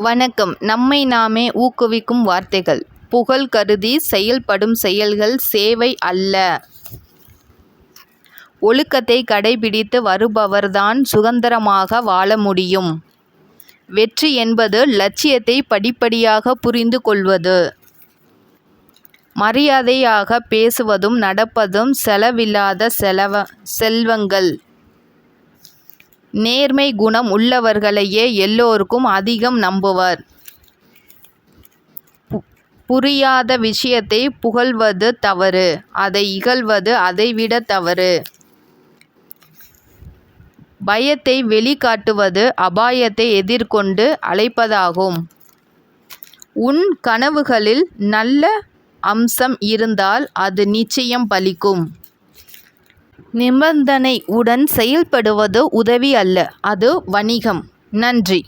வணக்கம். நம்மை நாமே ஊக்குவிக்கும் வார்த்தைகள். புகழ் கருதி செயல்படும் செயல்கள் சேவை அல்ல. ஒழுக்கத்தை கடைபிடித்து வருபவர்தான் சுதந்திரமாக வாழ முடியும். வெற்றி என்பது லட்சியத்தை படிப்படியாக புரிந்து கொள்வது. மரியாதையாக பேசுவதும் நடப்பதும் செலவில்லாத செல்வங்கள். நேர்மை குணம் உள்ளவர்களையே எல்லோருக்கும் அதிகம் நம்புவர். புரியாத விஷயத்தை புகழ்வது தவறு, அதை இகழ்வது அதைவிட தவறு. பயத்தை வெளிக்காட்டுவது அபாயத்தை எதிர்கொண்டு அழைப்பதாகும். உன் கனவுகளில் நல்ல அம்சம் இருந்தால் அது நிச்சயம் பலிக்கும். நிபந்தனை உடன் செயல்படுவது உதவி அல்ல, அது வணிகம். நன்றி.